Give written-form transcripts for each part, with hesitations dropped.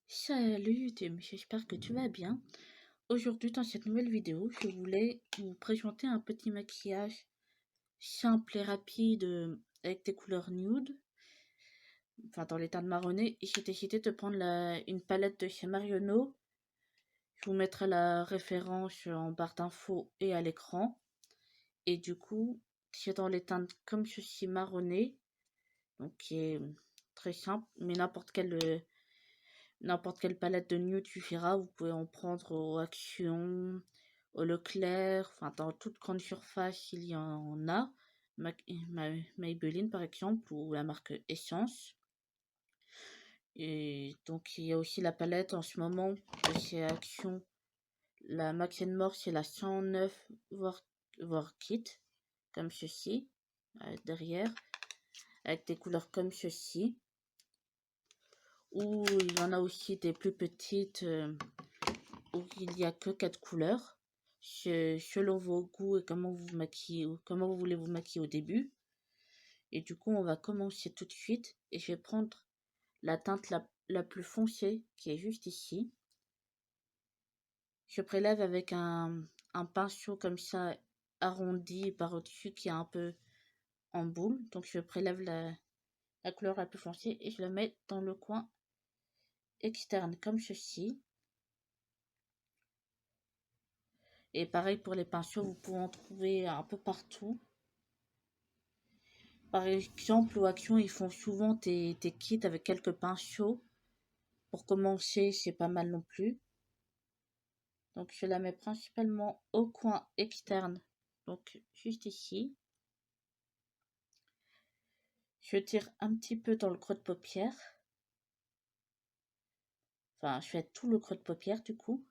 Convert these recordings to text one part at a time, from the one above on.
Salut YouTube, j'espère que tu vas bien. Aujourd'hui, dans cette nouvelle vidéo, je voulais vous présenter un petit maquillage simple et rapide avec des couleurs nude, enfin dans les teintes marronnées. Et j'ai décidé de prendre une palette de chez Marionneau. Je vous mettrai la référence en barre d'infos et à l'écran. Et du coup, c'est dans les teintes comme ceci marronné, donc qui est très simple, mais n'importe quelle palette de nude suffira. Vous pouvez en prendre au Action, au Leclerc, enfin dans toute grande surface il y en a. Maybelline par exemple, ou la marque Essence. Et donc il y a aussi la palette en ce moment de chez Action. La Max More, c'est la 109 War Kit, comme ceci, derrière, avec des couleurs comme ceci. Ou il y en a aussi des plus petites où il n'y a que 4 couleurs, selon vos goûts et comment vous maquillez, ou comment vous voulez vous maquiller au début. Et du coup, on va commencer tout de suite. Et je vais prendre la teinte la plus foncée, qui est juste ici. Je prélève avec un pinceau comme ça, arrondi par au-dessus, qui est un peu en boule. Donc je prélève la couleur la plus foncée et je la mets dans le coin externe, comme ceci. Et pareil pour les pinceaux, vous pouvez en trouver un peu partout. Par exemple, au Action, ils font souvent des kits avec quelques pinceaux. Pour commencer, c'est pas mal non plus. Donc, je la mets principalement au coin externe. Donc, juste ici. Je tire un petit peu dans le creux de paupière. Enfin, je fais tout le creux de paupière du coup.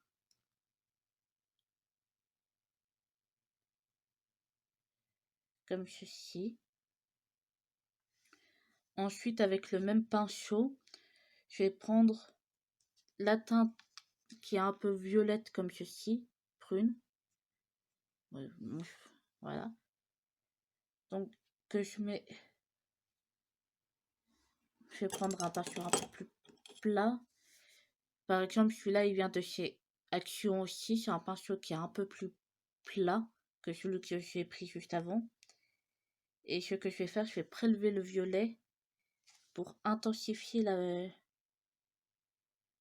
Comme ceci. Ensuite, avec le même pinceau, je vais prendre la teinte qui est un peu violette comme ceci, prune. Voilà. Donc, que je mets... Je vais prendre un pinceau un peu plus plat. Par exemple, celui-là, il vient de chez Action aussi. C'est un pinceau qui est un peu plus plat que celui que j'ai pris juste avant. Et ce que je vais faire, je vais prélever le violet pour intensifier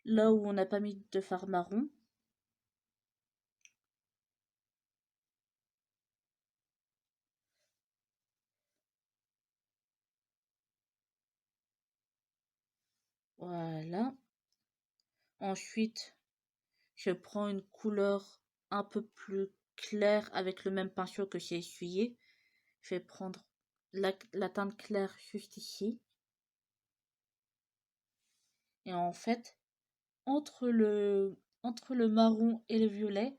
là où on n'a pas mis de fard marron. Voilà. Ensuite, je prends une couleur un peu plus claire avec le même pinceau que j'ai essuyé. Je vais prendre la teinte claire juste ici. Et en fait, entre le marron et le violet,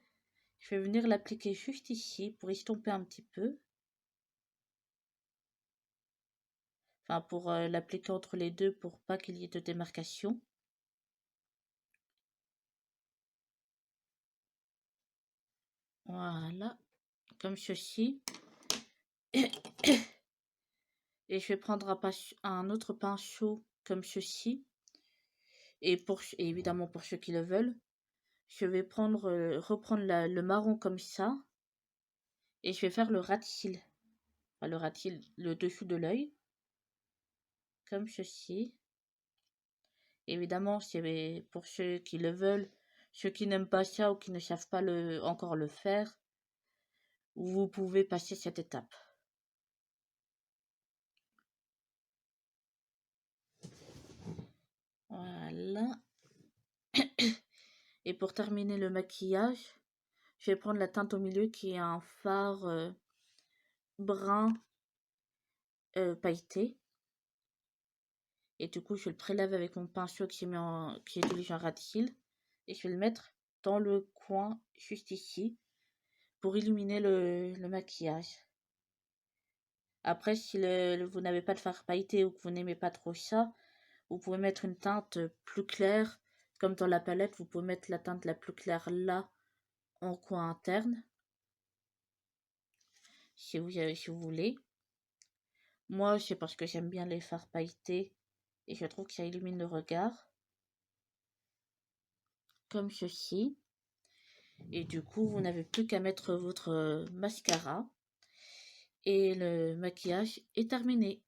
je vais venir l'appliquer juste ici pour estomper un petit peu. Enfin, pour l'appliquer entre les deux pour pas qu'il y ait de démarcation. Voilà, comme ceci. Et je vais prendre un autre pinceau comme ceci. Et évidemment pour ceux qui le veulent, je vais reprendre le marron comme ça. Et je vais faire le rat-cils. Enfin, le rat-cils, le dessous de l'œil. Comme ceci. Évidemment, c'est pour ceux qui le veulent, ceux qui n'aiment pas ça ou qui ne savent pas encore le faire, vous pouvez passer cette étape. Voilà. Et pour terminer le maquillage, je vais prendre la teinte au milieu qui est un fard brun pailleté. Et du coup, je le prélève avec mon pinceau qui est dirigé en rat-cils. Et je vais le mettre dans le coin juste ici pour illuminer le maquillage. Après, si vous n'avez pas de fard pailleté ou que vous n'aimez pas trop ça, vous pouvez mettre une teinte plus claire. Comme dans la palette, vous pouvez mettre la teinte la plus claire là, en coin interne. Si vous voulez. Moi, c'est parce que j'aime bien les fards pailletés et je trouve que ça illumine le regard. comme ceci. Et du coup, vous n'avez plus qu'à mettre votre mascara. Et le maquillage est terminé.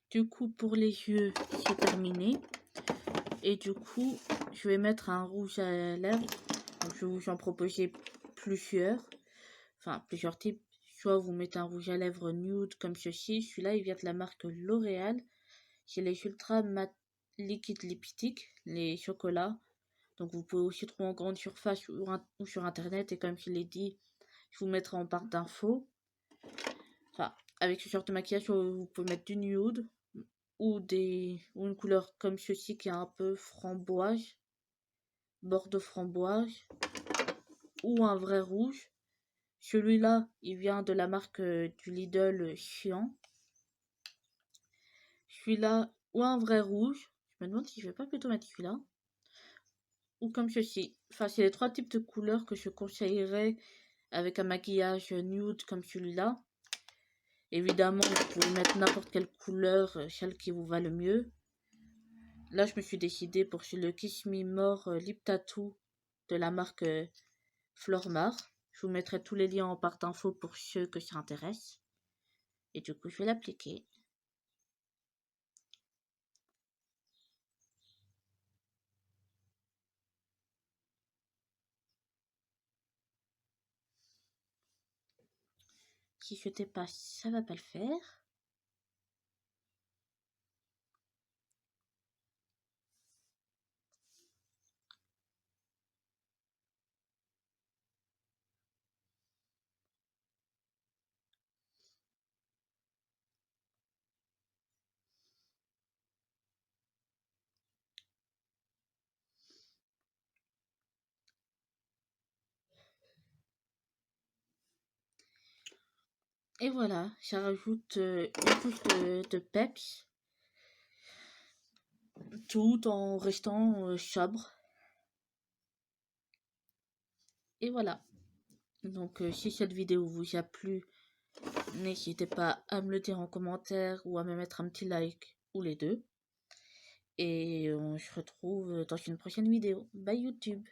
Du coup, pour les yeux, c'est terminé. Et du coup, je vais mettre un rouge à lèvres. Donc, je vais vous en proposer plusieurs. Enfin, plusieurs types. Soit vous mettez un rouge à lèvres nude comme ceci. Celui-là, il vient de la marque L'Oréal. C'est les Ultra Matte Liquid Lipstick, les chocolats. Donc, vous pouvez aussi trouver en grande surface ou sur Internet. Et comme je l'ai dit, je vous mettrai en barre d'infos. Enfin, avec ce genre de maquillage, vous pouvez mettre du nude ou une couleur comme ceci qui est un peu framboise, bordeaux framboise, ou un vrai rouge. Celui-là, il vient de la marque du Lidl Chiant. Celui-là, ou un vrai rouge. Je me demande si je vais pas plutôt mettre celui-là. Ou comme ceci. Enfin, c'est les trois types de couleurs que je conseillerais avec un maquillage nude comme celui-là. Évidemment, vous pouvez mettre n'importe quelle couleur, celle qui vous va le mieux. Là, je me suis décidée pour le Kiss Me More Lip Tattoo de la marque Flormar. Je vous mettrai tous les liens en barre d'infos pour ceux que ça intéresse. Et du coup, je vais l'appliquer. Si je dépasse, ça va pas le faire. Et voilà, ça rajoute une couche de peps, tout en restant sobre. Et voilà. Donc, si cette vidéo vous a plu, n'hésitez pas à me le dire en commentaire ou à me mettre un petit like ou les deux. Et on se retrouve dans une prochaine vidéo. Bye YouTube!